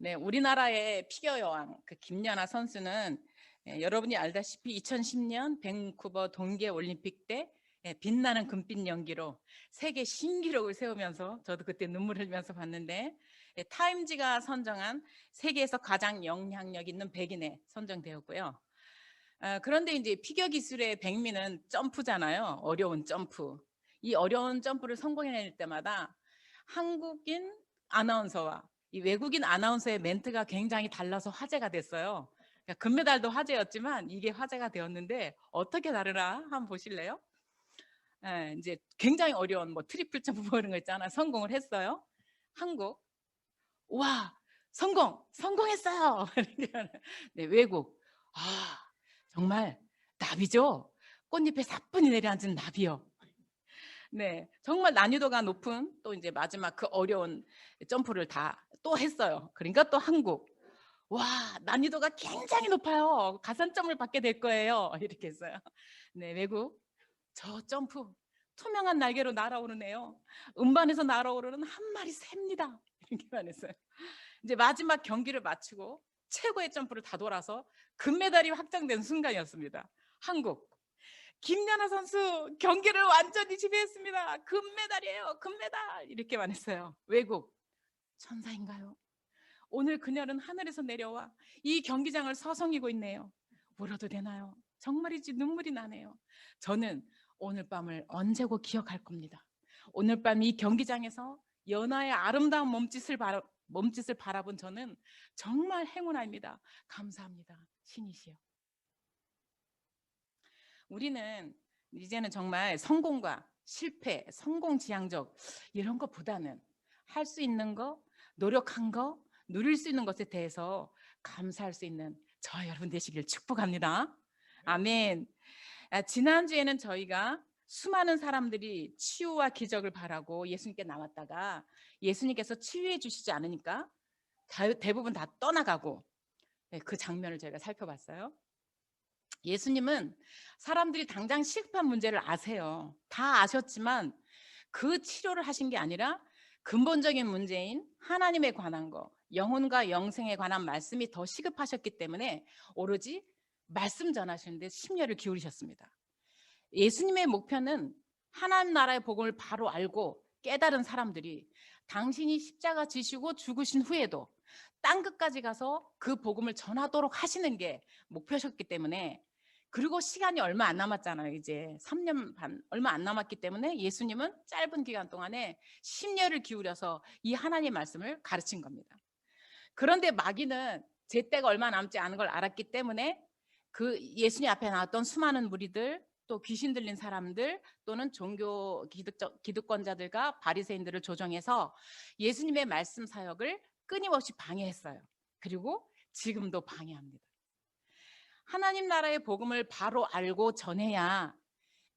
네, 우리나라의 피겨 여왕 그 김연아 선수는 여러분이 알다시피 2010년 밴쿠버 동계 올림픽 때 빛나는 금빛 연기로 세계 신기록을 세우면서 저도 그때 눈물 흘리면서 봤는데 타임지가 선정한 세계에서 가장 영향력 있는 백인에 선정되었고요. 그런데 이제 피겨 기술의 백미는 점프잖아요. 어려운 점프. 이 어려운 점프를 성공해낼 때마다 한국인 아나운서와 이 외국인 아나운서의 멘트가 굉장히 달라서 화제가 됐어요. 그러니까 금메달도 화제였지만 이게 화제가 되었는데 어떻게 다르나 한번 보실래요? 이제 굉장히 어려운 뭐 트리플 점프 이런 거 있잖아. 성공을 했어요. 한국, 와, 성공했어요. 네, 외국, 아, 정말 나비죠. 꽃잎에 사뿐히 내려앉은 나비요. 네, 정말 난이도가 높은 또 이제 마지막 그 어려운 점프를 다 또 했어요. 그러니까 또 한국, 와, 난이도가 굉장히 높아요. 가산점을 받게 될 거예요. 이렇게 했어요. 네, 외국, 저 점프 투명한 날개로 날아오르네요. 음반에서 날아오르는 한 마리 새입니다. 이렇게만 했어요. 이제 마지막 경기를 마치고 최고의 점프를 다 돌아서 금메달이 확정된 순간이었습니다. 한국 김연아 선수 경기를 완전히 지배했습니다. 금메달이에요. 금메달 이렇게만 했어요. 외국 천사인가요? 오늘 그녀는 하늘에서 내려와 이 경기장을 서성이고 있네요. 울어도 되나요? 정말이지 눈물이 나네요. 저는 오늘 밤을 언제고 기억할 겁니다. 오늘 밤 이 경기장에서 연하의 아름다운 몸짓을 바라본 저는 정말 행운아입니다. 감사합니다. 신이시여. 우리는 이제는 정말 성공과 실패, 성공지향적 이런 것보다는 할 수 있는 거, 노력한 거, 누릴 수 있는 것에 대해서 감사할 수 있는 저와 여러분 되시길 축복합니다. 아멘. 지난주에는 저희가 수많은 사람들이 치유와 기적을 바라고 예수님께 나왔다가 예수님께서 치유해 주시지 않으니까 대부분 다 떠나가고 그 장면을 저희가 살펴봤어요. 예수님은 사람들이 당장 시급한 문제를 아세요. 다 아셨지만 그 치료를 하신 게 아니라 근본적인 문제인 하나님에 관한 거, 영혼과 영생에 관한 말씀이 더 시급하셨기 때문에 오로지 말씀 전하시는데 심려를 기울이셨습니다. 예수님의 목표는 하나님 나라의 복음을 바로 알고 깨달은 사람들이 당신이 십자가 지시고 죽으신 후에도 땅 끝까지 가서 그 복음을 전하도록 하시는 게 목표셨기 때문에, 그리고 시간이 얼마 안 남았잖아요. 이제 3년 반 얼마 안 남았기 때문에 예수님은 짧은 기간 동안에 심려를 기울여서 이 하나님의 말씀을 가르친 겁니다. 그런데 마귀는 제때가 얼마 남지 않은 걸 알았기 때문에 그 예수님 앞에 나왔던 수많은 무리들, 또 귀신 들린 사람들, 또는 종교 기득권자들과 바리새인들을 조정해서 예수님의 말씀 사역을 끊임없이 방해했어요. 그리고 지금도 방해합니다. 하나님 나라의 복음을 바로 알고 전해야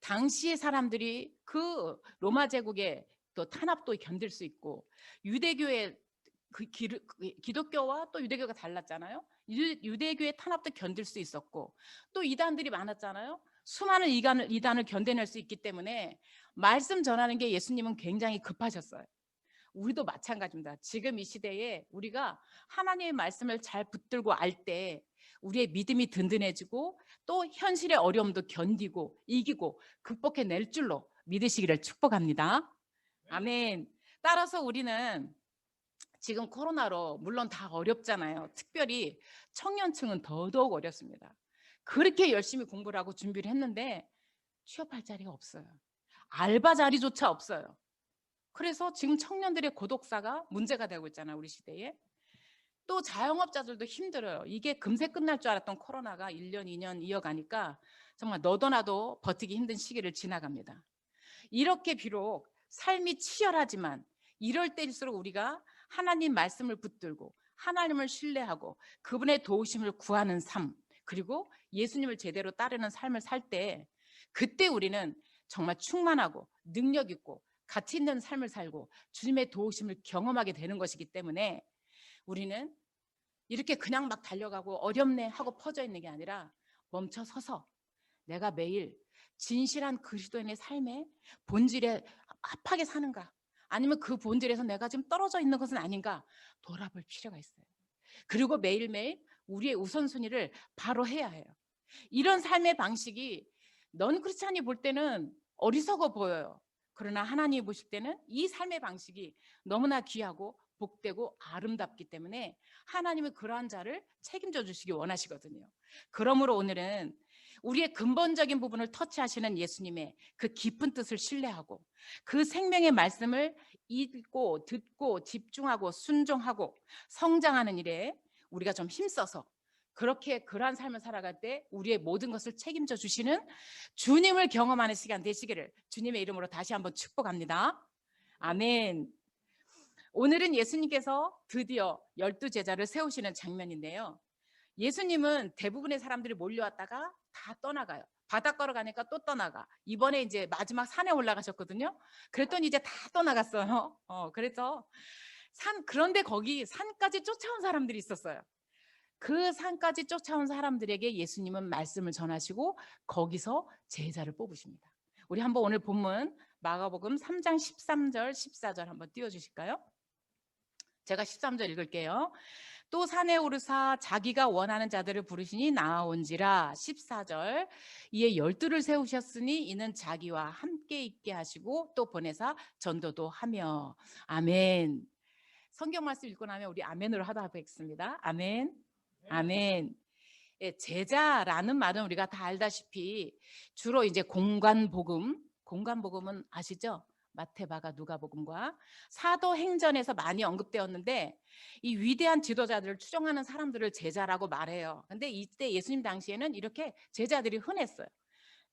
당시의 사람들이 그 로마 제국의 또 탄압도 견딜 수 있고, 유대교의 기독교와 또 유대교가 달랐잖아요. 유대교의 탄압도 견딜 수 있었고, 또 이단들이 많았잖아요. 수많은 이단을 견뎌낼 수 있기 때문에 말씀 전하는 게 예수님은 굉장히 급하셨어요. 우리도 마찬가지입니다. 지금 이 시대에 우리가 하나님의 말씀을 잘 붙들고 알 때 우리의 믿음이 든든해지고 또 현실의 어려움도 견디고 이기고 극복해낼 줄로 믿으시기를 축복합니다. 아멘. 따라서 우리는 지금 코로나로 물론 다 어렵잖아요. 특별히 청년층은 더더욱 어렵습니다. 그렇게 열심히 공부를 하고 준비를 했는데 취업할 자리가 없어요. 알바 자리조차 없어요. 그래서 지금 청년들의 고독사가 문제가 되고 있잖아요. 우리 시대에. 또 자영업자들도 힘들어요. 이게 금세 끝날 줄 알았던 코로나가 1년, 2년 이어가니까 정말 너도 나도 버티기 힘든 시기를 지나갑니다. 이렇게 비록 삶이 치열하지만 이럴 때일수록 우리가 하나님 말씀을 붙들고 하나님을 신뢰하고 그분의 도우심을 구하는 삶, 그리고 예수님을 제대로 따르는 삶을 살 때, 그때 우리는 정말 충만하고 능력 있고 가치 있는 삶을 살고 주님의 도우심을 경험하게 되는 것이기 때문에 우리는 이렇게 그냥 막 달려가고 어렵네 하고 퍼져 있는 게 아니라 멈춰 서서 내가 매일 진실한 그리스도인의 삶의 본질에 합하게 사는가, 아니면 그 본질에서 내가 지금 떨어져 있는 것은 아닌가 돌아볼 필요가 있어요. 그리고 매일매일 우리의 우선순위를 바로 해야 해요. 이런 삶의 방식이 넌 크리스찬이 볼 때는 어리석어 보여요. 그러나 하나님이 보실 때는 이 삶의 방식이 너무나 귀하고 복되고 아름답기 때문에 하나님은 그러한 자를 책임져 주시기 원하시거든요. 그러므로 오늘은 우리의 근본적인 부분을 터치하시는 예수님의 그 깊은 뜻을 신뢰하고 그 생명의 말씀을 읽고 듣고 집중하고 순종하고 성장하는 일에 우리가 좀 힘써서 그렇게 그러한 삶을 살아갈 때 우리의 모든 것을 책임져 주시는 주님을 경험하는 시간 되시기를 주님의 이름으로 다시 한번 축복합니다. 아멘. 오늘은 예수님께서 드디어 12제자를 세우시는 장면인데요. 예수님은 대부분의 사람들이 몰려왔다가 다 떠나가요. 바닷가로 가니까 또 떠나가. 이번에 이제 마지막 산에 올라가셨거든요. 그랬더니 이제 다 떠나갔어요. 그래서 그런데 거기 산까지 쫓아온 사람들이 있었어요. 그 산까지 쫓아온 사람들에게 예수님은 말씀을 전하시고 거기서 제자를 뽑으십니다. 우리 한번 오늘 본문 마가복음 3장 13절 14절 한번 띄워주실까요? 제가 13절 읽을게요. 또 산에 오르사 자기가 원하는 자들을 부르시니 나아온지라. 14절 이에 12를 세우셨으니 이는 자기와 함께 있게 하시고 또 보내사 전도도 하며. 아멘. 성경 말씀 읽고 나면 우리 아멘으로 하도록 하겠습니다. 아멘. 아멘. 예, 제자라는 말은 우리가 다 알다시피 주로 이제 공관복음은 아시죠? 마태바가 누가복음과 사도행전에서 많이 언급되었는데 이 위대한 지도자들을 추종하는 사람들을 제자라고 말해요. 근데 이때 예수님 당시에는 이렇게 제자들이 흔했어요.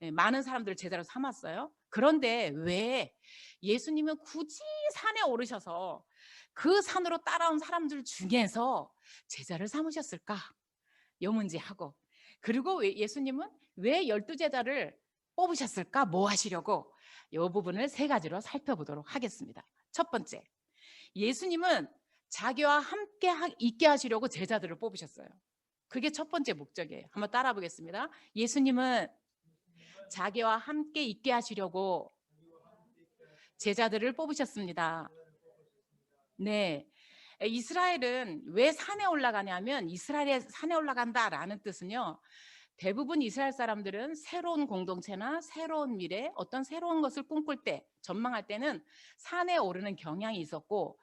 예, 많은 사람들을 제자로 삼았어요. 그런데 왜 예수님은 굳이 산에 오르셔서 그 산으로 따라온 사람들 중에서 제자를 삼으셨을까? 요 문제하고, 그리고 예수님은 왜 12제자를 뽑으셨을까? 뭐 하시려고? 요 부분을 세 가지로 살펴보도록 하겠습니다. 첫 번째, 예수님은 자기와 함께 있게 하시려고 제자들을 뽑으셨어요. 그게 첫 번째 목적이에요. 한번 따라 보겠습니다. 예수님은 자기와 함께 있게 하시려고 제자들을 뽑으셨습니다. 네. 이스라엘은 왜 산에 올라가냐면 이스라엘에 산에 올라간다라는 뜻은요. 대부분 이스라엘 사람들은 새로운 공동체나 새로운 미래, 어떤 새로운 것을 꿈꿀 때, 전망할 때는 산에 오르는 경향이 있었고,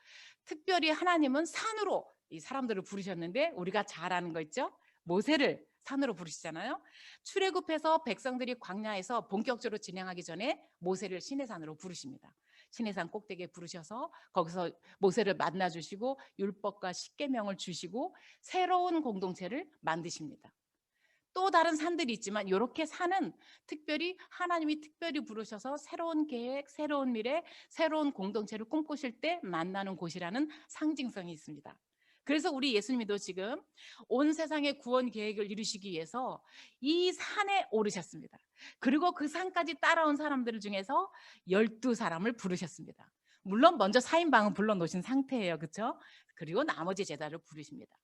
특별히 하나님은 산으로 이 사람들을 부르셨는데 우리가 잘 아는 거 있죠? 모세를 산으로 부르시잖아요. 출애굽해서 백성들이 광야에서 본격적으로 진행하기 전에 모세를 시내산으로 부르십니다. 시내산 꼭대기에 부르셔서 거기서 모세를 만나 주시고 율법과 십계명을 주시고 새로운 공동체를 만드십니다. 또 다른 산들이 있지만 이렇게 산은 특별히 하나님이 특별히 부르셔서 새로운 계획, 새로운 미래, 새로운 공동체를 꿈꾸실 때 만나는 곳이라는 상징성이 있습니다. 그래서 우리 예수님도 지금 온 세상의 구원 계획을 이루시기 위해서 이 산에 오르셨습니다. 그리고 그 산까지 따라온 사람들 중에서 12사람을 부르셨습니다. 물론 먼저 4인방은 불러놓으신 상태예요. 그렇죠? 그리고 나머지 제자를 부르십니다.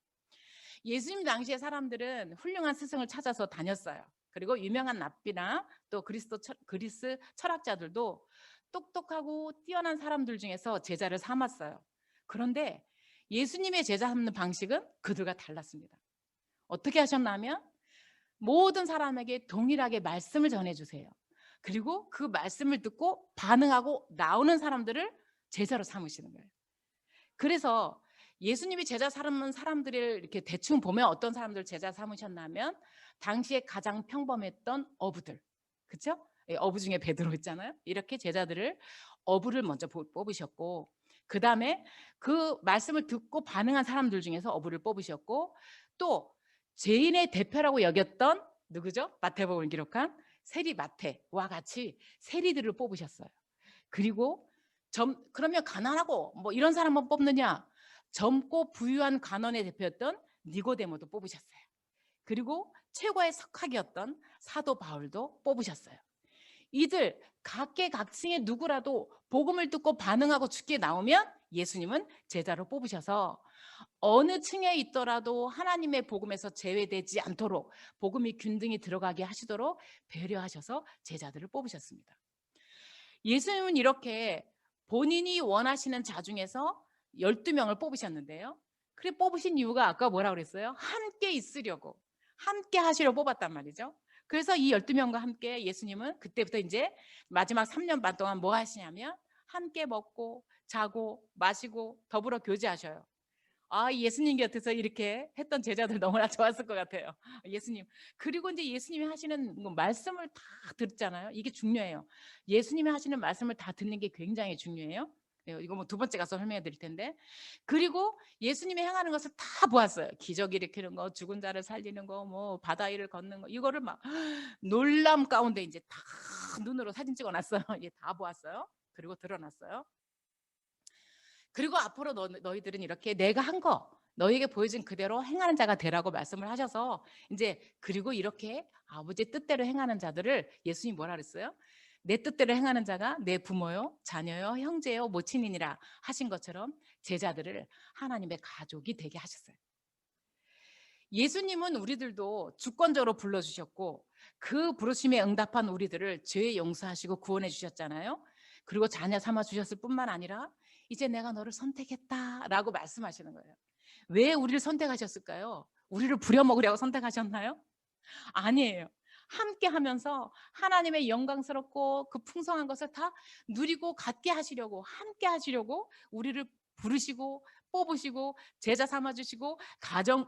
예수님 당시의 사람들은 훌륭한 스승을 찾아서 다녔어요. 그리고 유명한 랍비나 또 그리스 철학자들도 똑똑하고 뛰어난 사람들 중에서 제자를 삼았어요. 그런데 예수님의 제자 삼는 방식은 그들과 달랐습니다. 어떻게 하셨냐면 모든 사람에게 동일하게 말씀을 전해주세요. 그리고 그 말씀을 듣고 반응하고 나오는 사람들을 제자로 삼으시는 거예요. 그래서 예수님이 제자 삼은 사람들을 이렇게 대충 보면 어떤 사람들 제자 삼으셨냐면 당시에 가장 평범했던 어부들, 그렇죠? 어부 중에 베드로 있잖아요. 이렇게 제자들을 어부를 먼저 뽑으셨고, 그 다음에 그 말씀을 듣고 반응한 사람들 중에서 어부를 뽑으셨고, 또 죄인의 대표라고 여겼던 누구죠? 마태복음을 기록한 세리 마태와 같이 세리들을 뽑으셨어요. 그리고 그러면 가난하고 뭐 이런 사람만 뽑느냐? 젊고 부유한 간원의 대표였던 니고데모도 뽑으셨어요. 그리고 최고의 석학이었던 사도 바울도 뽑으셨어요. 이들 각계각층의 누구라도 복음을 듣고 반응하고 죽게 나오면 예수님은 제자로 뽑으셔서 어느 층에 있더라도 하나님의 복음에서 제외되지 않도록 복음이 균등히 들어가게 하시도록 배려하셔서 제자들을 뽑으셨습니다. 예수님은 이렇게 본인이 원하시는 자 중에서 12명을 뽑으셨는데요. 그래 뽑으신 이유가 아까 뭐라 그랬어요? 함께 있으려고, 함께 하시려고 뽑았단 말이죠. 그래서 이 12명과 함께 예수님은 그때부터 이제 마지막 3년 반 동안 뭐 하시냐면 함께 먹고 자고 마시고 더불어 교제하셔요. 예수님 곁에서 이렇게 했던 제자들 너무나 좋았을 것 같아요. 예수님. 그리고 이제 예수님이 하시는 말씀을 다 듣잖아요. 이게 중요해요. 예수님이 하시는 말씀을 다 듣는 게 굉장히 중요해요. 이거 뭐 두 번째 가서 설명해 드릴 텐데. 그리고 예수님이 행하는 것을 다 보았어요. 기적 일으키는 거, 죽은 자를 살리는 거, 뭐 바다 위를 걷는 거, 이거를 막 놀람 가운데 이제 다 눈으로 사진 찍어 놨어요. 예, 다 보았어요. 그리고 드러났어요. 그리고 앞으로 너희들은 이렇게 내가 한 거 너희에게 보여준 그대로 행하는 자가 되라고 말씀을 하셔서 이제 그리고 이렇게 아버지의 뜻대로 행하는 자들을 예수님이 뭐라 그랬어요? 내 뜻대로 행하는 자가 내 부모요, 자녀요, 형제요, 모친이니라 하신 것처럼 제자들을 하나님의 가족이 되게 하셨어요. 예수님은 우리들도 주권적으로 불러주셨고 그 부르심에 응답한 우리들을 죄 용서하시고 구원해 주셨잖아요. 그리고 자녀 삼아 주셨을 뿐만 아니라 이제 내가 너를 선택했다라고 말씀하시는 거예요. 왜 우리를 선택하셨을까요? 우리를 부려먹으려고 선택하셨나요? 아니에요. 함께 하면서 하나님의 영광스럽고 그 풍성한 것을 다 누리고 갖게 하시려고, 함께 하시려고 우리를 부르시고 뽑으시고 제자 삼아주시고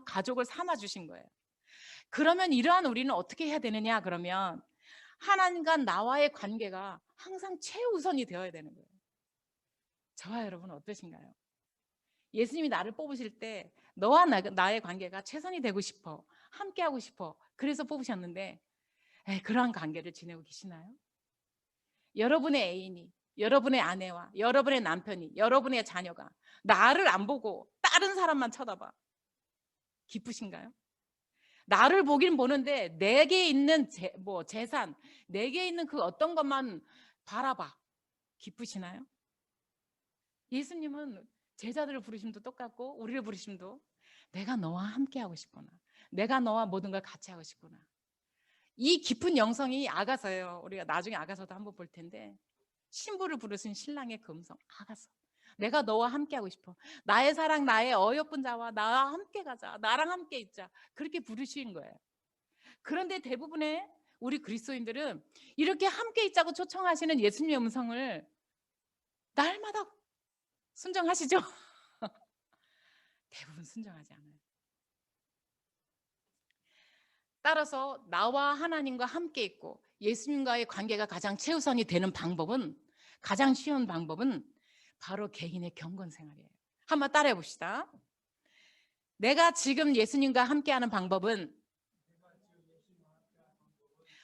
가족을 삼아주신 거예요. 그러면 이러한 우리는 어떻게 해야 되느냐? 그러면 하나님과 나와의 관계가 항상 최우선이 되어야 되는 거예요. 저와 여러분은 어떠신가요? 예수님이 나를 뽑으실 때 너와 나의 관계가 최선이 되고 싶어, 함께 하고 싶어, 그래서 뽑으셨는데 그러한 관계를 지내고 계시나요? 여러분의 애인이, 여러분의 아내와 여러분의 남편이, 여러분의 자녀가 나를 안 보고 다른 사람만 쳐다봐. 기쁘신가요? 나를 보긴 보는데 내게 있는 재산, 내게 있는 그 어떤 것만 바라봐. 기쁘시나요? 예수님은 제자들을 부르심도 똑같고 우리를 부르심도 내가 너와 함께 하고 싶구나. 내가 너와 모든 걸 같이 하고 싶구나. 이 깊은 영성이 아가서예요. 우리가 나중에 아가서도 한번 볼 텐데 신부를 부르신 신랑의 그 음성 아가서. 내가 너와 함께 하고 싶어. 나의 사랑, 나의 어여쁜 자와 나와 함께 가자. 나랑 함께 있자. 그렇게 부르신 거예요. 그런데 대부분의 우리 그리스도인들은 이렇게 함께 있자고 초청하시는 예수님의 음성을 날마다 순종하시죠? 대부분 순종하지 않아요. 따라서 나와 하나님과 함께 있고 예수님과의 관계가 가장 최우선이 되는 방법은, 가장 쉬운 방법은 바로 개인의 경건 생활이에요. 한번 따라해 봅시다. 내가 지금 예수님과 함께하는 방법은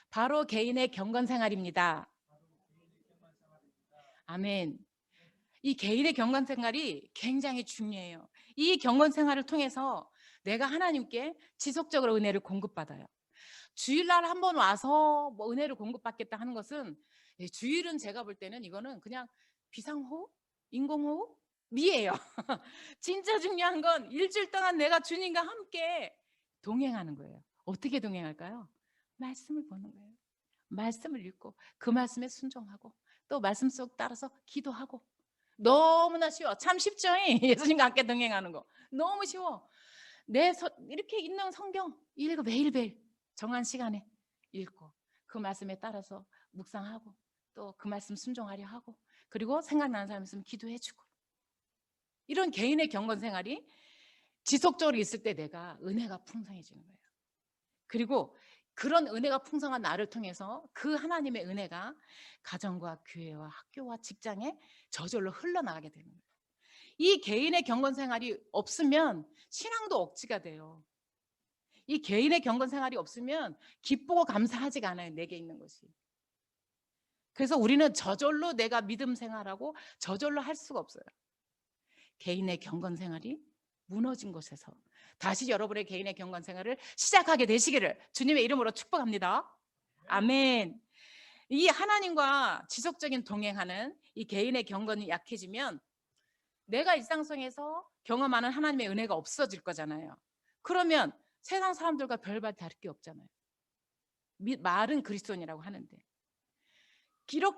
바로 개인의 경건 생활입니다. 아멘. 이 개인의 경건 생활이 굉장히 중요해요. 이 경건 생활을 통해서 내가 하나님께 지속적으로 은혜를 공급받아요. 주일날 한번 와서 뭐 은혜를 공급받겠다 하는 것은, 주일은 제가 볼 때는 이거는 그냥 비상호흡, 인공호흡, 미예요. 진짜 중요한 건 일주일 동안 내가 주님과 함께 동행하는 거예요. 어떻게 동행할까요? 말씀을 보는 거예요. 말씀을 읽고 그 말씀에 순종하고 또 말씀 속 따라서 기도하고. 너무나 쉬워. 참 쉽죠? 예수님과 함께 동행하는 거 너무 쉬워. 이렇게 있는 성경 읽고 매일매일 정한 시간에 읽고 그 말씀에 따라서 묵상하고 또 그 말씀 순종하려 하고 그리고 생각나는 사람 있으면 기도해주고, 이런 개인의 경건 생활이 지속적으로 있을 때 내가 은혜가 풍성해지는 거예요. 그리고 그런 은혜가 풍성한 나를 통해서 그 하나님의 은혜가 가정과 교회와 학교와 직장에 저절로 흘러나가게 되는 거예요. 이 개인의 경건 생활이 없으면 신앙도 억지가 돼요. 이 개인의 경건 생활이 없으면 기쁘고 감사하지가 않아요. 내게 있는 것이. 그래서 우리는 저절로 내가 믿음 생활하고 저절로 할 수가 없어요. 개인의 경건 생활이 무너진 곳에서 다시 여러분의 개인의 경건 생활을 시작하게 되시기를 주님의 이름으로 축복합니다. 아멘. 이 하나님과 지속적인 동행하는 이 개인의 경건이 약해지면 내가 일상성에서 경험하는 하나님의 은혜가 없어질 거잖아요. 그러면 세상 사람들과 별반 다를 게 없잖아요. 말은 그리스도인이라고 하는데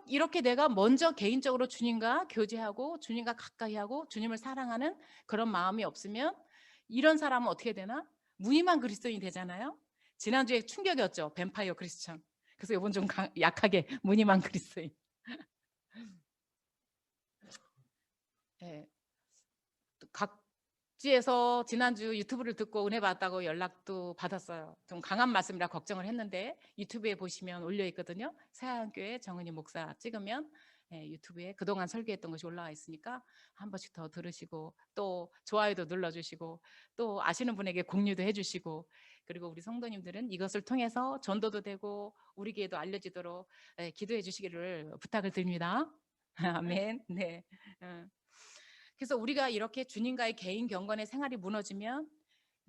이렇게 내가 먼저 개인적으로 주님과 교제하고 주님과 가까이 하고 주님을 사랑하는 그런 마음이 없으면 이런 사람은 어떻게 되나? 무임한 그리스도인이 되잖아요. 지난주에 충격이었죠. 뱀파이어 크리스천. 그래서 이번 좀 약하게 무임한 그리스도인. 네. 각지에서 지난주 유튜브를 듣고 은혜 받았다고 연락도 받았어요. 좀 강한 말씀이라 걱정을 했는데 유튜브에 보시면 올려 있거든요. 새하얀교회 정은희 목사 찍으면 유튜브에 그동안 설교했던 것이 올라와 있으니까 한 번씩 더 들으시고 또 좋아요도 눌러주시고 또 아시는 분에게 공유도 해주시고, 그리고 우리 성도님들은 이것을 통해서 전도도 되고 우리 교회도 알려지도록 기도해 주시기를 부탁을 드립니다. 아멘. 네. 그래서 우리가 이렇게 주님과의 개인 경건의 생활이 무너지면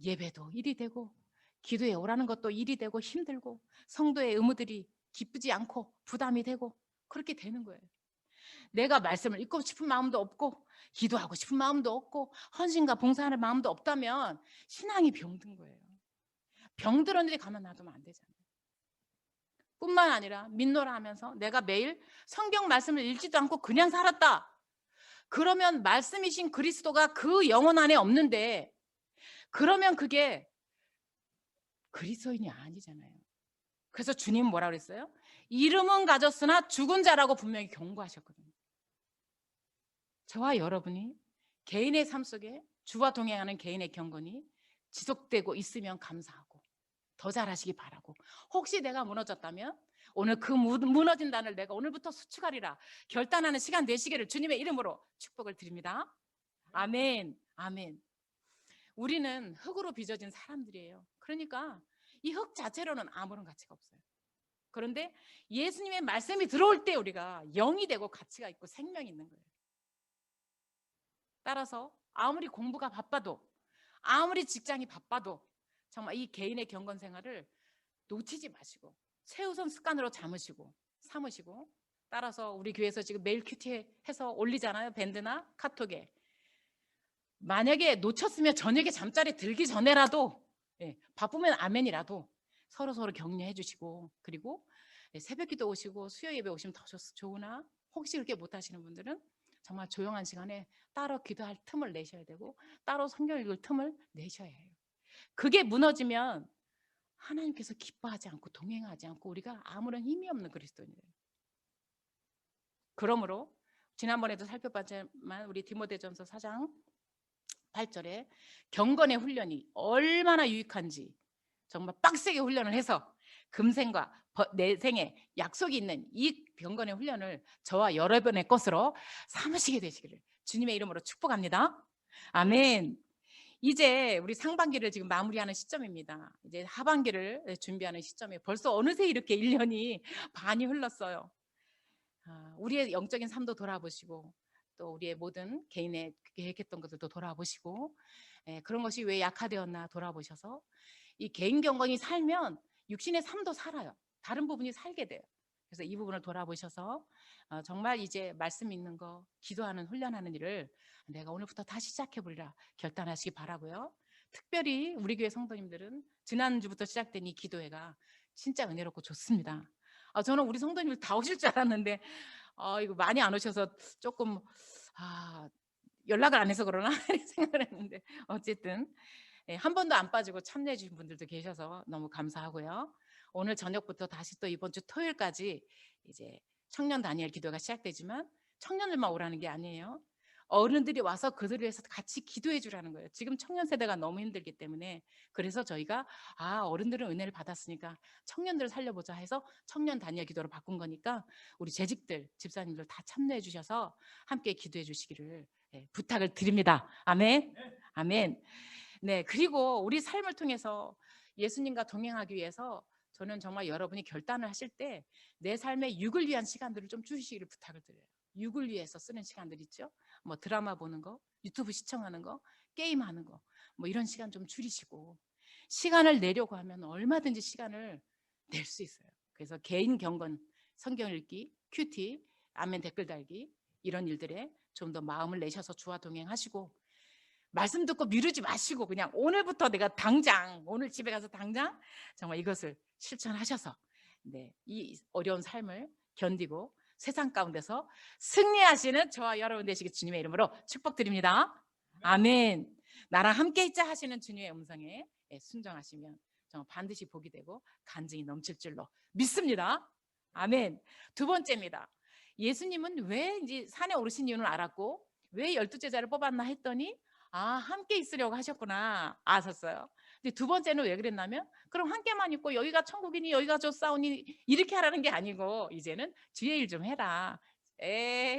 예배도 일이 되고 기도에 오라는 것도 일이 되고 힘들고 성도의 의무들이 기쁘지 않고 부담이 되고 그렇게 되는 거예요. 내가 말씀을 읽고 싶은 마음도 없고 기도하고 싶은 마음도 없고 헌신과 봉사하는 마음도 없다면 신앙이 병든 거예요. 병들었는데 가만 놔두면 안 되잖아요. 뿐만 아니라 믿노라 하면서 내가 매일 성경 말씀을 읽지도 않고 그냥 살았다. 그러면 말씀이신 그리스도가 그 영혼 안에 없는데 그러면 그게 그리스도인이 아니잖아요. 그래서 주님 뭐라고 그랬어요? 이름은 가졌으나 죽은 자라고 분명히 경고하셨거든요. 저와 여러분이 개인의 삶 속에 주와 동행하는 개인의 경건이 지속되고 있으면 감사하고 더 잘하시기 바라고, 혹시 내가 무너졌다면 오늘 그 무너진 단을 내가 오늘부터 수축하리라 결단하는 시간 되시기를 주님의 이름으로 축복을 드립니다. 아멘. 아멘. 우리는 흙으로 빚어진 사람들이에요. 그러니까 이 흙 자체로는 아무런 가치가 없어요. 그런데 예수님의 말씀이 들어올 때 우리가 영이 되고 가치가 있고 생명이 있는 거예요. 따라서 아무리 공부가 바빠도 아무리 직장이 바빠도 정말 이 개인의 경건 생활을 놓치지 마시고 최우선 습관으로 삼으시고 따라서 우리 교회에서 지금 매일 큐티 해서 올리잖아요. 밴드나 카톡에. 만약에 놓쳤으면 저녁에 잠자리 들기 전에라도 바쁘면 아멘이라도 서로 격려해 주시고, 그리고 새벽 기도 오시고 수요 예배 오시면 더 좋으나 혹시 그렇게 못하시는 분들은 정말 조용한 시간에 따로 기도할 틈을 내셔야 되고 따로 성경 읽을 틈을 내셔야 해요. 그게 무너지면 하나님께서 기뻐하지 않고 동행하지 않고 우리가 아무런 힘이 없는 그리스도인이에요. 그러므로 지난번에도 살펴봤지만 우리 디모데전서 4장 8절에 경건의 훈련이 얼마나 유익한지 정말 빡세게 훈련을 해서 금생과 내생에 약속이 있는 이 경건의 훈련을 저와 여러분의 것으로 삼으시게 되시기를 주님의 이름으로 축복합니다. 아멘. 이제 우리 상반기를 지금 마무리하는 시점입니다. 이제 하반기를 준비하는 시점이에요. 벌써 어느새 이렇게 1년이 반이 흘렀어요. 우리의 영적인 삶도 돌아보시고 또 우리의 모든 개인의 계획했던 것들도 돌아보시고 그런 것이 왜 약화되었나 돌아보셔서 이 개인 경건이 살면 육신의 삶도 살아요. 다른 부분이 살게 돼요. 그래서 이 부분을 돌아보셔서 정말 이제 말씀 읽는 거, 기도하는, 훈련하는 일을 내가 오늘부터 다시 시작해보리라 결단하시기 바라고요. 특별히 우리 교회 성도님들은 지난주부터 시작된 이 기도회가 진짜 은혜롭고 좋습니다. 저는 우리 성도님들 다 오실 줄 알았는데 이거 많이 안 오셔서 조금 연락을 안 해서 그러나 생각을 했는데 어쨌든 한 번도 안 빠지고 참여해 주신 분들도 계셔서 너무 감사하고요. 오늘 저녁부터 다시 또 이번 주 토요일까지 이제 청년 다니엘 기도가 시작되지만 청년들만 오라는 게 아니에요. 어른들이 와서 그들을 위해서 같이 기도해 주라는 거예요. 지금 청년 세대가 너무 힘들기 때문에. 그래서 저희가 어른들은 은혜를 받았으니까 청년들을 살려보자 해서 청년 다니엘 기도로 바꾼 거니까 우리 재직들, 집사님들 다 참여해 주셔서 함께 기도해 주시기를 부탁을 드립니다. 아멘. 아멘. 네, 그리고 우리 삶을 통해서 예수님과 동행하기 위해서 저는 정말 여러분이 결단을 하실 때 내 삶의 육을 위한 시간들을 좀 주시기를 부탁을 드려요. 육을 위해서 쓰는 시간들 있죠. 뭐 드라마 보는 거, 유튜브 시청하는 거, 게임하는 거, 뭐 이런 시간 좀 줄이시고 시간을 내려고 하면 얼마든지 시간을 낼 수 있어요. 그래서 개인 경건, 성경 읽기, 큐티, 아멘 댓글 달기 이런 일들에 좀 더 마음을 내셔서 주와 동행하시고 말씀 듣고 미루지 마시고 그냥 오늘부터 내가 당장 오늘 집에 가서 당장 정말 이것을 실천하셔서 이 어려운 삶을 견디고 세상 가운데서 승리하시는 저와 여러분 되시기 주님의 이름으로 축복드립니다. 아멘. 나랑 함께 있자 하시는 주님의 음성에 순종하시면 정말 반드시 복이 되고 간증이 넘칠 줄로 믿습니다. 아멘. 두 번째입니다. 예수님은 왜 이제 산에 오르신 이유는 알았고 왜 12제자를 뽑았나 했더니 함께 있으려고 하셨구나 아셨어요. 근데 두 번째는 왜 그랬냐면 그럼 함께만 있고 여기가 천국이니 여기가 좁사오니 이렇게 하라는 게 아니고 이제는 주의 일 좀 해라.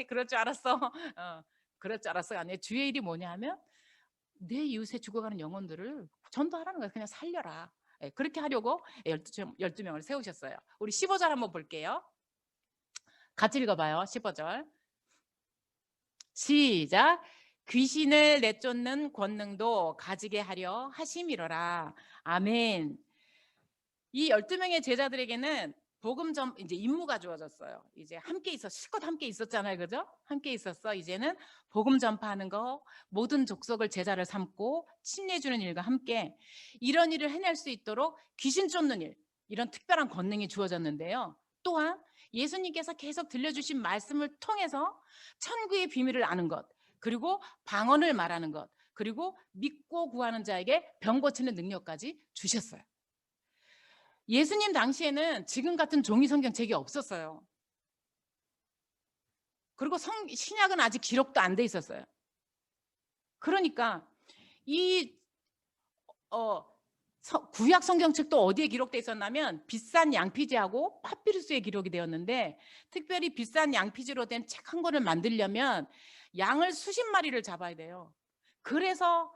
그럴 줄 알았어. 그럴 줄 알았어가 아니에요. 주의 일이 뭐냐면 내 이웃에 죽어가는 영혼들을 전도하라는 거예요. 그냥 살려라. 그렇게 하려고 12명을 세우셨어요. 우리 15절 한번 볼게요. 같이 읽어봐요. 15절 시작. 귀신을 내쫓는 권능도 가지게 하려 하심이로라. 아멘. 이 12명의 제자들에게는 복음 전 이제 임무가 주어졌어요. 이제 함께 있어 실컷 함께 있었잖아요. 그죠? 함께 있었어. 이제는 복음 전파하는 거, 모든 족속을 제자를 삼고 침례 주는 일과 함께 이런 일을 해낼 수 있도록 귀신 쫓는 일, 이런 특별한 권능이 주어졌는데요. 또한 예수님께서 계속 들려주신 말씀을 통해서 천국의 비밀을 아는 것, 그리고 방언을 말하는 것, 그리고 믿고 구하는 자에게 병 고치는 능력까지 주셨어요. 예수님 당시에는 지금 같은 종이 성경책이 없었어요. 그리고 신약은 아직 기록도 안 돼 있었어요. 그러니까 이 구약 성경책도 어디에 기록돼 있었냐면 비싼 양피지하고 파피루스에 기록이 되었는데, 특별히 비싼 양피지로 된 책 한 권을 만들려면 양을 수십 마리를 잡아야 돼요. 그래서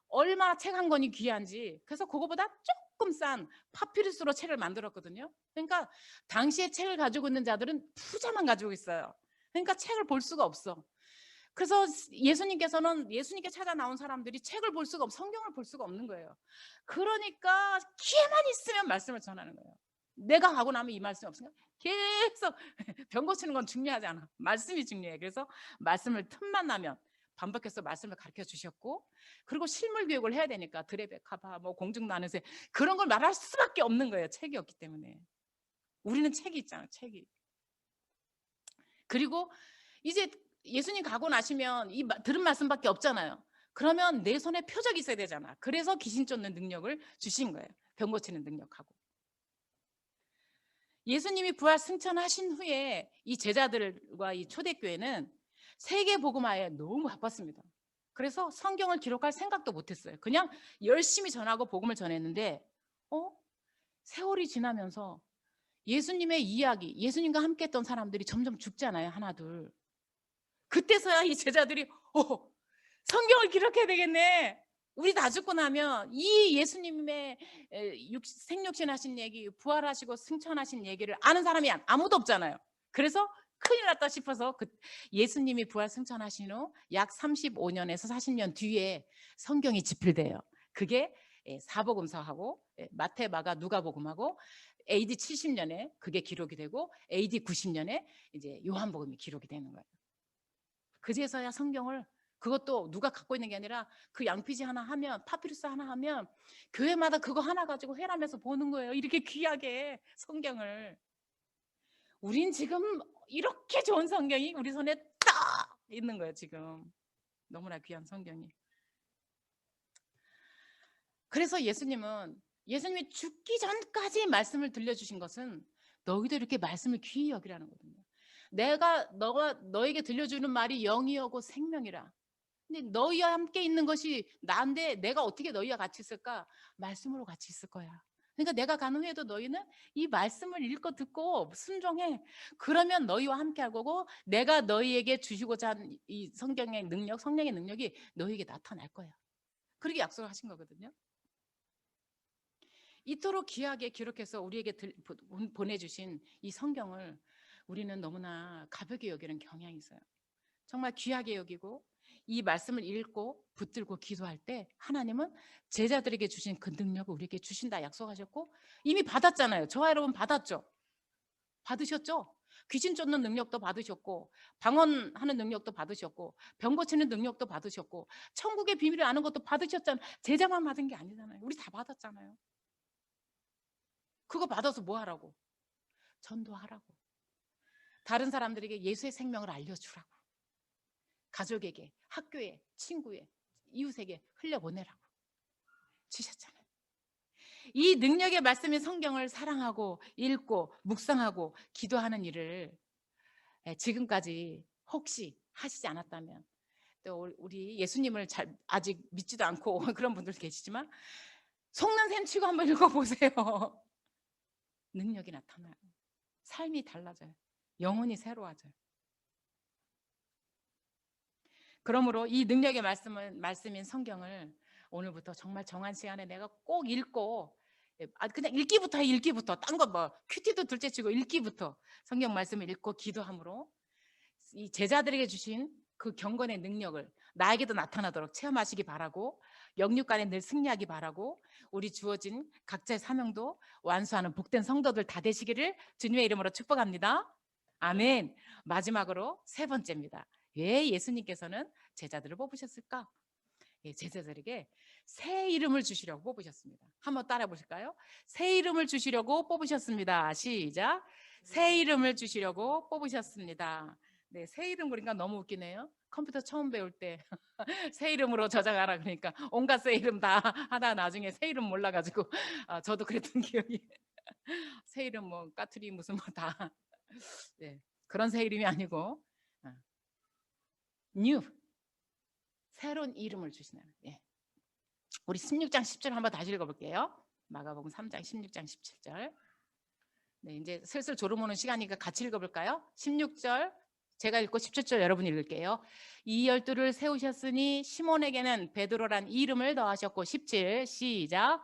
얼마나 책 한 권이 귀한지, 그래서 그거보다 조금 싼 파피루스로 책을 만들었거든요. 그러니까 당시에 책을 가지고 있는 자들은 부자만 가지고 있어요. 그러니까 책을 볼 수가 없어. 그래서 예수님께 찾아 나온 사람들이 책을 볼 수가 성경을 볼 수가 없는 거예요. 그러니까 기회만 있으면 말씀을 전하는 거예요. 내가 가고 나면 이 말씀이 없으니까 계속 병 고치는 건 중요하지 않아. 말씀이 중요해. 그래서 말씀을 틈만 나면 반복해서 말씀을 가르쳐 주셨고, 그리고 실물 교육을 해야 되니까 드레베카바 뭐 공중나는새 그런 걸 말할 수밖에 없는 거예요. 책이 없기 때문에. 우리는 책이 있잖아. 책이. 그리고 이제 예수님 가고 나시면 이 들은 말씀밖에 없잖아요. 그러면 내 손에 표적이 있어야 되잖아. 그래서 귀신 쫓는 능력을 주신 거예요. 병 고치는 능력하고. 예수님이 부활 승천하신 후에 이 제자들과 이 초대교회는 세계 복음화에 너무 바빴습니다. 그래서 성경을 기록할 생각도 못했어요. 그냥 열심히 전하고 복음을 전했는데 세월이 지나면서 예수님의 이야기, 예수님과 함께 했던 사람들이 점점 죽잖아요. 하나둘. 그때서야 이 제자들이 성경을 기록해야 되겠네. 우리 다 죽고 나면 이 예수님의 생육신 하신 얘기, 부활하시고 승천하신 얘기를 아는 사람이 아무도 없잖아요. 그래서 큰일 났다 싶어서 예수님이 부활 승천하신 후 약 35년에서 40년 뒤에 성경이 집필돼요. 그게 사복음서하고 마태, 마가, 누가복음하고 AD 70년에 그게 기록이 되고 AD 90년에 이제 요한복음이 기록이 되는 거예요. 그제서야 성경을, 그것도 누가 갖고 있는 게 아니라 그 양피지 하나 하면, 파피루스 하나 하면 교회마다 그거 하나 가지고 회람해서 보는 거예요. 이렇게 귀하게 성경을. 우린 지금 이렇게 좋은 성경이 우리 손에 딱 있는 거예요. 지금 너무나 귀한 성경이. 그래서 예수님이 죽기 전까지 말씀을 들려주신 것은 너희도 이렇게 말씀을 귀히 여기라는 거거든요. 너가 너에게 들려주는 말이 영이어고 생명이라. 근데 너희와 함께 있는 것이 나인데 내가 어떻게 너희와 같이 있을까? 말씀으로 같이 있을 거야. 그러니까 내가 가는 후에도 너희는 이 말씀을 읽고 듣고 순종해. 그러면 너희와 함께 할 거고 내가 너희에게 주시고자 하는 이 성경의 능력, 성령의 능력이 너희에게 나타날 거야. 그렇게 약속을 하신 거거든요. 이토록 귀하게 기록해서 우리에게 보내주신 이 성경을 우리는 너무나 가볍게 여기는 경향이 있어요. 정말 귀하게 여기고 이 말씀을 읽고 붙들고 기도할 때 하나님은 제자들에게 주신 그 능력을 우리에게 주신다 약속하셨고 이미 받았잖아요. 저와 여러분 받았죠? 받으셨죠? 귀신 쫓는 능력도 받으셨고 방언하는 능력도 받으셨고 병 고치는 능력도 받으셨고 천국의 비밀을 아는 것도 받으셨잖아요. 제자만 받은 게 아니잖아요. 우리 다 받았잖아요. 그거 받아서 뭐 하라고? 전도하라고. 다른 사람들에게 예수의 생명을 알려주라고. 가족에게, 학교에, 친구에, 이웃에게 흘려보내라고 주셨잖아요. 이 능력의 말씀인 성경을 사랑하고 읽고 묵상하고 기도하는 일을 지금까지 혹시 하시지 않았다면, 또 우리 예수님을 아직 믿지도 않고 그런 분들 계시지만 속는 셈 치고 한번 읽어보세요. 능력이 나타나요. 삶이 달라져요. 영혼이 새로워져요. 그러므로 이 능력의 말씀인 성경을 오늘부터 정말 정한 시간에 내가 꼭 읽고, 그냥 읽기부터 해. 읽기부터. 딴 거 뭐 큐티도 둘째치고 읽기부터 성경 말씀을 읽고 기도함으로 이 제자들에게 주신 그 경건의 능력을 나에게도 나타나도록 체험하시기 바라고, 영육간에 늘 승리하기 바라고, 우리 주어진 각자의 사명도 완수하는 복된 성도들 다 되시기를 주님의 이름으로 축복합니다. 아멘. 마지막으로 세 번째입니다. 왜 예수님께서는 제자들을 뽑으셨을까? 제자들에게 새 이름을 주시려고 뽑으셨습니다. 한번 따라 보실까요? 새 이름을 주시려고 뽑으셨습니다. 시작. 새 이름을 주시려고 뽑으셨습니다. 네, 새 이름 그러니까 너무 웃기네요. 컴퓨터 처음 배울 때 새 이름으로 저장하라 그러니까 온갖 새 이름 다 하다 나중에 새 이름 몰라가지고 저도 그랬던 기억이. 새 이름 뭐 까투리 무슨 뭐 다 네, 그런 새 이름이 아니고 뉴, 새로운 이름을 주시는. 예. 우리 16장 10절 한번 다시 읽어볼게요. 마가복음 3장 16장 17절. 네, 이제 슬슬 졸음 오는 시간이니까 같이 읽어볼까요? 16절 제가 읽고 17절 여러분이 읽을게요. 이 12를 세우셨으니 시몬에게는 베드로란 이름을 더하셨고, 17 시작.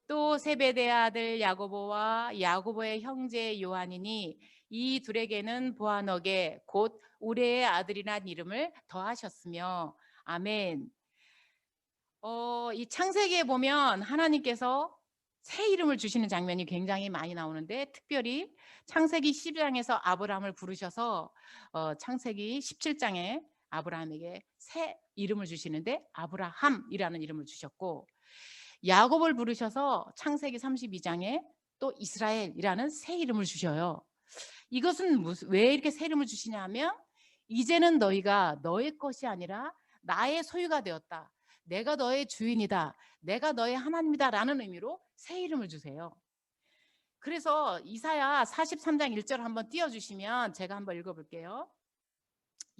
또 세베대의 아들 야고보와 야고보의 형제 요한이니 이 둘에게는 보아너게 곧 우레의 아들이란 이름을 더하셨으며. 아멘. 이 창세기에 보면 하나님께서 새 이름을 주시는 장면이 굉장히 많이 나오는데, 특별히 창세기 12장에서 아브라함을 부르셔서 창세기 17장에 아브라함에게 새 이름을 주시는데 아브라함이라는 이름을 주셨고, 야곱을 부르셔서 창세기 32장에 또 이스라엘이라는 새 이름을 주셔요. 이것은 왜 이렇게 새 이름을 주시냐 하면, 이제는 너희가 너의 것이 아니라 나의 소유가 되었다. 내가 너의 주인이다. 내가 너의 하나님이다 라는 의미로 새 이름을 주세요. 그래서 이사야 43장 1절 한번 띄워주시면 제가 한번 읽어볼게요.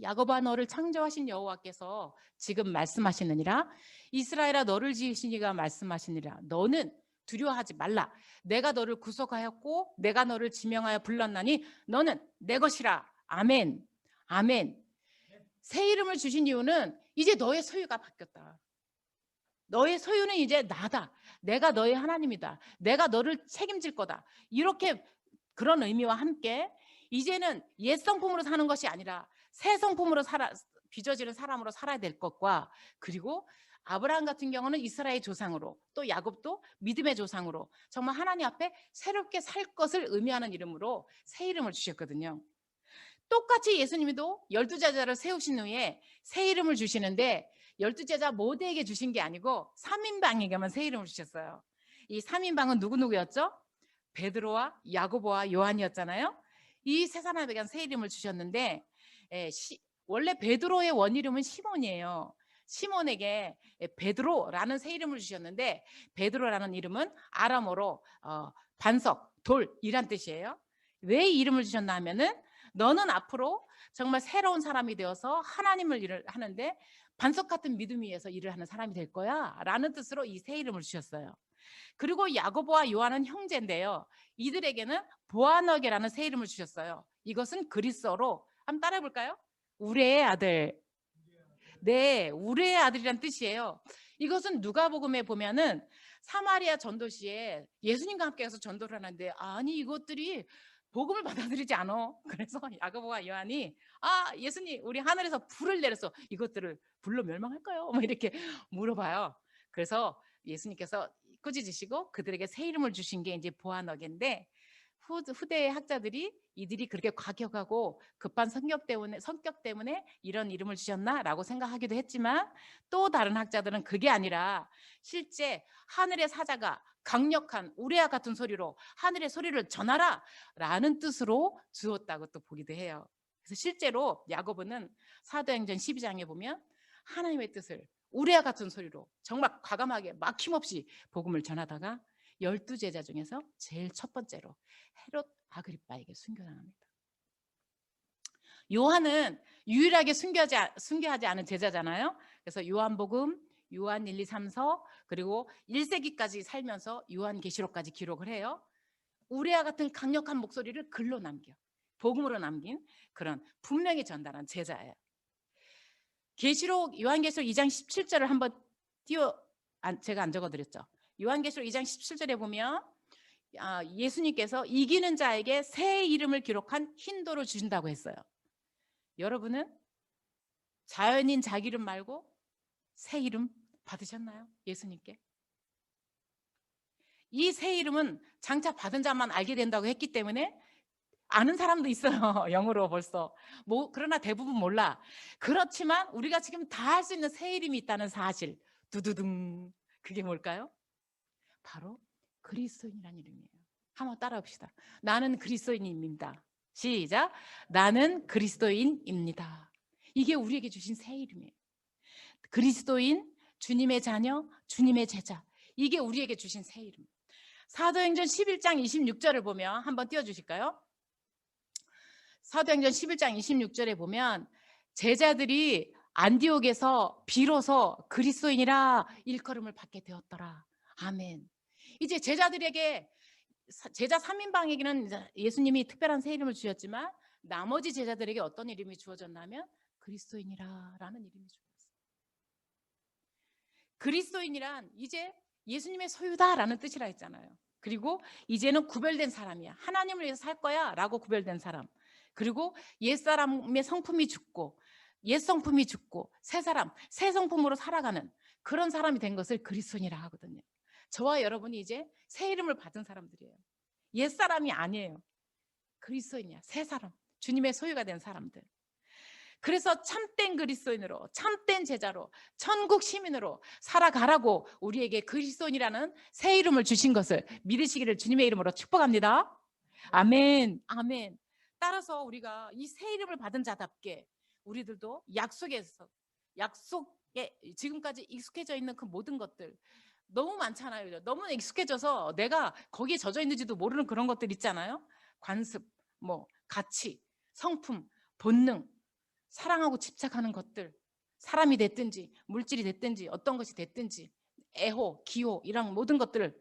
야곱아 너를 창조하신 여호와께서 지금 말씀하시느니라. 이스라엘아 너를 지으신 이가 말씀하시느니라. 너는 두려워하지 말라. 내가 너를 구속하였고 내가 너를 지명하여 불렀나니 너는 내 것이라. 아멘. 아멘. 새 이름을 주신 이유는 이제 너의 소유가 바뀌었다. 너의 소유는 이제 나다. 내가 너의 하나님이다. 내가 너를 책임질 거다. 이렇게 그런 의미와 함께 이제는 옛 성품으로 사는 것이 아니라 새 성품으로 빚어지는 사람으로 살아야 될 것과, 그리고 아브라함 같은 경우는 이스라엘 조상으로, 또 야곱도 믿음의 조상으로 정말 하나님 앞에 새롭게 살 것을 의미하는 이름으로 새 이름을 주셨거든요. 똑같이 예수님도 12제자를 세우신 후에 새 이름을 주시는데 12제자 모두에게 주신 게 아니고 3인방에게만 새 이름을 주셨어요. 이 3인방은 누구누구였죠? 베드로와 야고보와 요한이었잖아요. 이 세 사람에게 새 이름을 주셨는데 원래 베드로의 원이름은 시몬이에요. 시몬에게 베드로라는 새 이름을 주셨는데, 베드로라는 이름은 아람어로 반석, 돌이란 뜻이에요. 왜 이 이름을 주셨나 하면은 너는 앞으로 정말 새로운 사람이 되어서 하나님을 일을 하는데 반석 같은 믿음 위에서 일을 하는 사람이 될 거야 라는 뜻으로 이 새 이름을 주셨어요. 그리고 야고보와 요한은 형제인데요, 이들에게는 보아너게라는 새 이름을 주셨어요. 이것은 그리스어로 한번 따라해 볼까요? 우레의 아들. 네, 우레의 아들이란 뜻이에요. 이것은 누가복음에 보면은 사마리아 전도시에 예수님과 함께 가서 전도를 하는데, 아니 이것들이 복음을 받아들이지 않아. 그래서 야고보와 요한이 예수님 우리 하늘에서 불을 내려서 이것들을 불로 멸망할까요? 뭐 이렇게 물어봐요. 그래서 예수님께서 꾸짖으시고 그들에게 새 이름을 주신 게 이제 보아너게인데, 후대의 학자들이 이들이 그렇게 과격하고 급한 성격 때문에 이런 이름을 주셨나라고 생각하기도 했지만, 또 다른 학자들은 그게 아니라 실제 하늘의 사자가 강력한 우레와 같은 소리로 하늘의 소리를 전하라 라는 뜻으로 주었다고 또 보기도 해요. 그래서 실제로 야고보는 사도행전 12장에 보면 하나님의 뜻을 우레와 같은 소리로 정말 과감하게 막힘없이 복음을 전하다가 12제자 중에서 제일 첫 번째로 헤롯 아그리빠에게 순교당합니다. 요한은 유일하게 순교하지 않은 제자잖아요. 그래서 요한복음, 요한 1, 2, 3서 그리고 1세기까지 살면서 요한계시록까지 기록을 해요. 우레와 같은 강력한 목소리를 글로 남겨 복음으로 남긴 그런 분명히 전달한 제자예요. 요한계시록 2장 17절을 한번 제가 안 적어드렸죠. 요한계시록 2장 17절에 보면 예수님께서 이기는 자에게 새 이름을 기록한 흰도를 주신다고 했어요. 여러분은 자연인 자기 이름 말고 새 이름 받으셨나요? 예수님께. 이 새 이름은 장차 받은 자만 알게 된다고 했기 때문에 아는 사람도 있어요. 영어로 벌써. 그러나 대부분 몰라. 그렇지만 우리가 지금 다 할 수 있는 새 이름이 있다는 사실. 두두둥. 그게 뭘까요? 바로 그리스도인이라는 이름이에요. 한번 따라 봅시다. 나는 그리스도인입니다. 시작. 나는 그리스도인입니다. 이게 우리에게 주신 새 이름이에요. 그리스도인, 주님의 자녀, 주님의 제자. 이게 우리에게 주신 새 이름. 사도행전 11장 26절을 보면 한번 띄워주실까요? 사도행전 11장 26절에 보면 제자들이 안디옥에서 비로소 그리스도인이라 일컬음을 받게 되었더라. 아멘. 이제 제자들에게 제자 3인방에게는 예수님이 특별한 새 이름을 주셨지만 나머지 제자들에게 어떤 이름이 주어졌냐면 그리스도인이라라는 이름이 주어졌어요. 그리스도인이란 이제 예수님의 소유다라는 뜻이라 했잖아요. 그리고 이제는 구별된 사람이야. 하나님을 위해서 살 거야 라고 구별된 사람. 그리고 옛사람의 성품이 죽고 옛 성품이 죽고 새 사람, 새 성품으로 살아가는 그런 사람이 된 것을 그리스도인이라 하거든요. 저와 여러분이 이제 새 이름을 받은 사람들이에요. 옛 사람이 아니에요. 그리스도인이야. 새 사람, 주님의 소유가 된 사람들. 그래서 참된 그리스도인으로, 참된 제자로, 천국 시민으로 살아가라고 우리에게 그리스도인이라는 새 이름을 주신 것을 믿으시기를 주님의 이름으로 축복합니다. 아멘, 아멘. 따라서 우리가 이 새 이름을 받은 자답게 우리들도 약속에 지금까지 익숙해져 있는 그 모든 것들 너무 많잖아요. 너무 익숙해져서 내가 거기에 젖어 있는지도 모르는 그런 것들 있잖아요. 관습, 가치, 성품, 본능, 사랑하고 집착하는 것들, 사람이 됐든지 물질이 됐든지 어떤 것이 됐든지 애호, 기호 이런 모든 것들을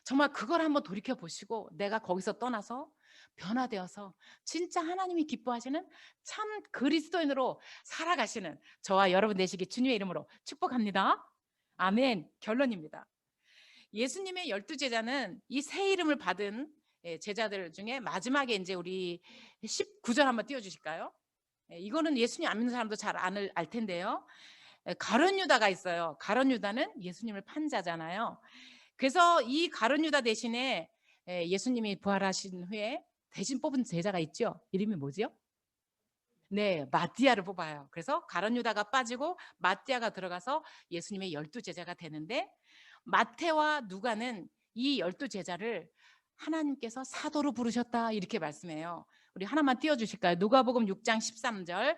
정말 그걸 한번 돌이켜 보시고 내가 거기서 떠나서 변화되어서 진짜 하나님이 기뻐하시는 참 그리스도인으로 살아가시는 저와 여러분 되시기 주님의 이름으로 축복합니다. 아멘. 결론입니다. 예수님의 12제자는 이 새 이름을 받은 제자들 중에 마지막에 이제 우리 19절 한번 띄워주실까요? 이거는 예수님 안 믿는 사람도 잘 알 텐데요. 가룟 유다가 있어요. 가룟 유다는 예수님을 판 자잖아요. 그래서 이 가룟 유다 대신에 예수님이 부활하신 후에 대신 뽑은 제자가 있죠. 이름이 뭐지요? 네, 마띠아를 뽑아요. 그래서 가룟 유다가 빠지고 마띠아가 들어가서 예수님의 12제자가 되는데 마태와 누가는 이 12제자를 하나님께서 사도로 부르셨다 이렇게 말씀해요. 우리 하나만 띄워주실까요? 누가복음 6장 13절.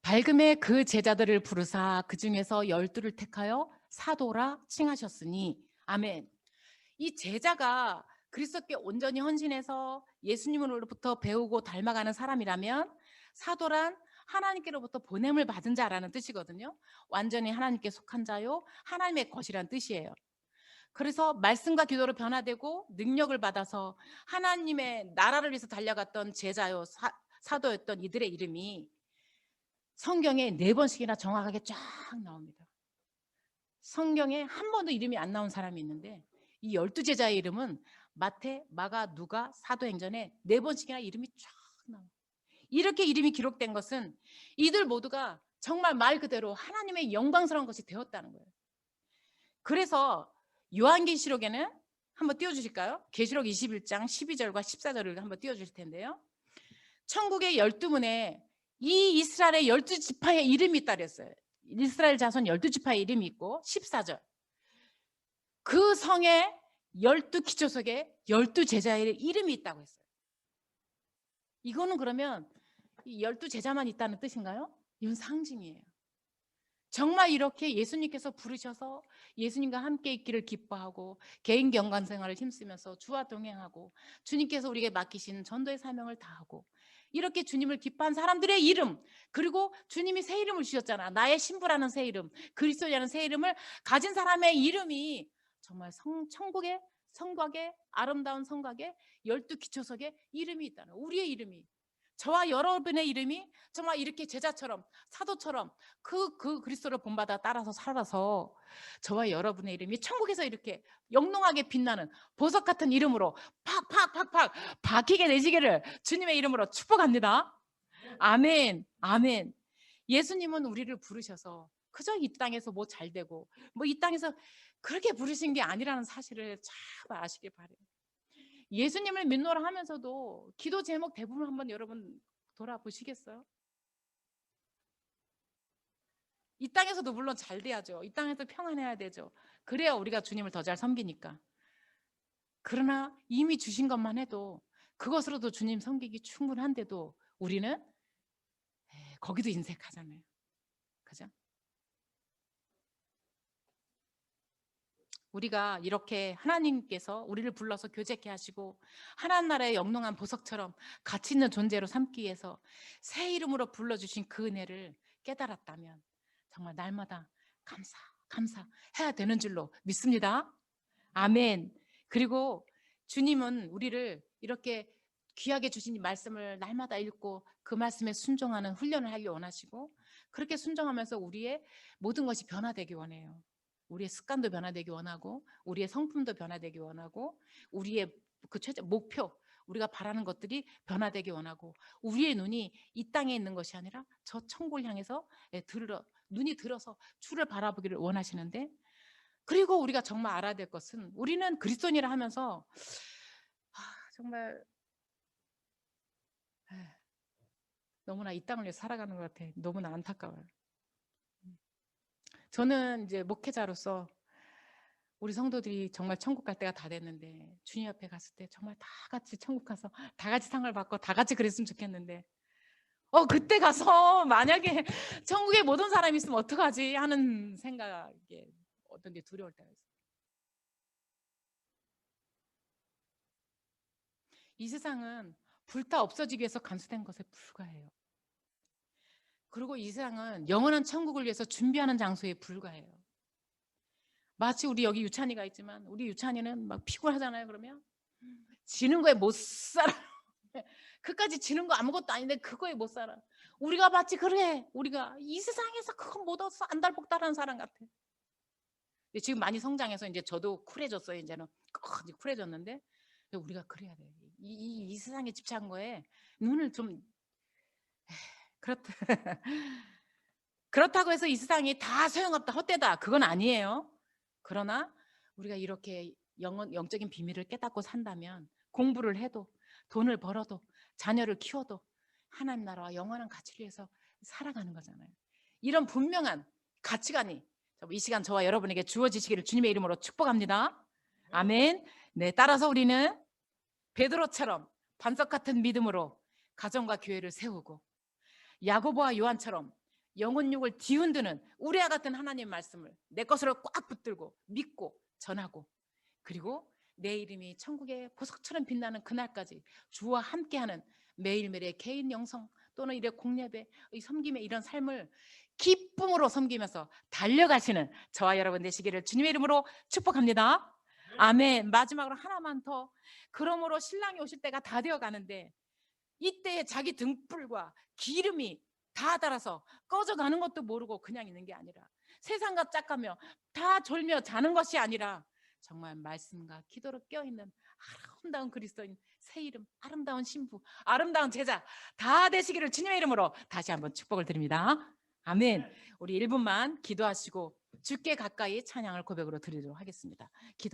밝음에 그 제자들을 부르사 그 중에서 12를 택하여 사도라 칭하셨으니 아멘. 이 제자가 그리스도께 온전히 헌신해서 예수님으로부터 배우고 닮아가는 사람이라면 사도란 하나님께로부터 보냄을 받은 자라는 뜻이거든요. 완전히 하나님께 속한 자요 하나님의 것이란 뜻이에요. 그래서 말씀과 기도로 변화되고 능력을 받아서 하나님의 나라를 위해서 달려갔던 제자요 사도였던 이들의 이름이 성경에 4번씩이나 정확하게 쫙 나옵니다. 성경에 한 번도 이름이 안 나온 사람이 있는데 이 12제자의 이름은 마태, 마가, 누가, 사도행전에 4번씩이나 이름이 쫙 나와요. 이렇게 이름이 기록된 것은 이들 모두가 정말 말 그대로 하나님의 영광스러운 것이 되었다는 거예요. 그래서 요한계시록에는 한번 띄워주실까요? 계시록 21장 12절과 14절을 한번 띄워주실 텐데요. 천국의 12문에 이 이스라엘의 12지파의 이름이 있다 그랬어요. 이스라엘 자손 12지파의 이름이 있고 14절 그 성에 12기초석에 12제자의 이름이 있다고 했어요. 이거는 그러면 이 12제자만 있다는 뜻인가요? 이건 상징이에요. 정말 이렇게 예수님께서 부르셔서 예수님과 함께 있기를 기뻐하고 개인 경건 생활을 힘쓰면서 주와 동행하고 주님께서 우리에게 맡기신 전도의 사명을 다하고 이렇게 주님을 기뻐한 사람들의 이름, 그리고 주님이 새 이름을 주셨잖아. 나의 신부라는 새 이름, 그리스도라는 새 이름을 가진 사람의 이름이 정말 천국의 성곽의 아름다운 성곽의 12기초석에 이름이 있다는, 우리의 이름이, 저와 여러분의 이름이 정말 이렇게 제자처럼 사도처럼 그 그리스도를 본받아 따라서 살아서 저와 여러분의 이름이 천국에서 이렇게 영롱하게 빛나는 보석 같은 이름으로 팍팍팍팍 박히게 되시기를 주님의 이름으로 축복합니다. 아멘. 아멘. 예수님은 우리를 부르셔서 그저 이 땅에서 뭐 잘 되고 뭐 이 땅에서 그렇게 부르신 게 아니라는 사실을 잘 아시길 바래요. 예수님을 믿노라 하면서도 기도 제목 대부분 한번 여러분 돌아보시겠어요? 이 땅에서도 물론 잘 돼야죠. 이 땅에서 평안해야 되죠. 그래야 우리가 주님을 더 잘 섬기니까. 그러나 이미 주신 것만 해도 그것으로도 주님 섬기기 충분한데도 우리는 거기도 인색하잖아요. 그죠? 우리가 이렇게 하나님께서 우리를 불러서 교제케 하시고 하나님 나라의 영롱한 보석처럼 가치 있는 존재로 삼기 위해서 새 이름으로 불러주신 그 은혜를 깨달았다면 정말 날마다 감사해야 되는 줄로 믿습니다. 아멘. 그리고 주님은 우리를 이렇게 귀하게 주신 말씀을 날마다 읽고 그 말씀에 순종하는 훈련을 하기 원하시고, 그렇게 순종하면서 우리의 모든 것이 변화되기 원해요. 우리의 습관도 변화되기 원하고, 우리의 성품도 변화되기 원하고, 우리의 그 최종 목표, 우리가 바라는 것들이 변화되기 원하고, 우리의 눈이 이 땅에 있는 것이 아니라 저 천국을 향해서 눈이 들어서 주를 바라보기를 원하시는데, 그리고 우리가 정말 알아야 될 것은 우리는 그리스도인이라 하면서 정말 너무나 이 땅을 위해 살아가는 것 같아. 너무나 안타까워요. 저는 이제 목회자로서 우리 성도들이 정말 천국 갈 때가 다 됐는데 주님 앞에 갔을 때 정말 다 같이 천국 가서 다 같이 상을 받고 다 같이 그랬으면 좋겠는데 그때 가서 만약에 천국에 모든 사람이 있으면 어떡하지 하는 생각에 어떤 게 두려울 때가 있어요. 이 세상은 불타 없어지기 위해서 감수된 것에 불과해요. 그리고 이 세상은 영원한 천국을 위해서 준비하는 장소에 불과해요. 마치 우리 여기 유찬이가 있지만 우리 유찬이는 막 피곤하잖아요. 그러면 지는 거에 못 살아. 그까지 지는 거 아무것도 아닌데 그거에 못 살아. 우리가 마치 그래. 우리가 이 세상에서 그거 못 얻어서 안달복달하는 사람 같아. 지금 많이 성장해서 이제 저도 쿨해졌어요. 이제는 이제 쿨해졌는데 우리가 그래야 돼. 이 세상에 집착한 거에 눈을 좀 그렇다. 그렇다고 해서 이 세상이 다 소용없다, 헛되다, 그건 아니에요. 그러나 우리가 이렇게 영적인 비밀을 깨닫고 산다면 공부를 해도 돈을 벌어도 자녀를 키워도 하나님 나라와 영원한 가치를 위해서 살아가는 거잖아요. 이런 분명한 가치관이 이 시간 저와 여러분에게 주어지시기를 주님의 이름으로 축복합니다. 아멘. 네, 따라서 우리는 베드로처럼 반석 같은 믿음으로 가정과 교회를 세우고 야고보와 요한처럼 영혼육을 뒤흔드는 우레아 같은 하나님 말씀을 내 것으로 꽉 붙들고 믿고 전하고, 그리고 내 이름이 천국의 보석처럼 빛나는 그날까지 주와 함께하는 매일매일의 개인 영성 또는 이래 공예배 섬김의 이런 삶을 기쁨으로 섬기면서 달려가시는 저와 여러분 되시기를 주님의 이름으로 축복합니다. 아멘. 마지막으로 하나만 더. 그러므로 신랑이 오실 때가 다 되어 가는데 이때 자기 등불과 기름이 다 달아서 꺼져가는 것도 모르고 그냥 있는 게 아니라 세상과 짝가며 다 졸며 자는 것이 아니라 정말 말씀과 기도로 껴있는 아름다운 그리스도인, 새 이름, 아름다운 신부, 아름다운 제자 다 되시기를 주님의 이름으로 다시 한번 축복을 드립니다. 아멘. 우리 1분만 기도하시고 주께 가까이 찬양을 고백으로 드리도록 하겠습니다. 기도.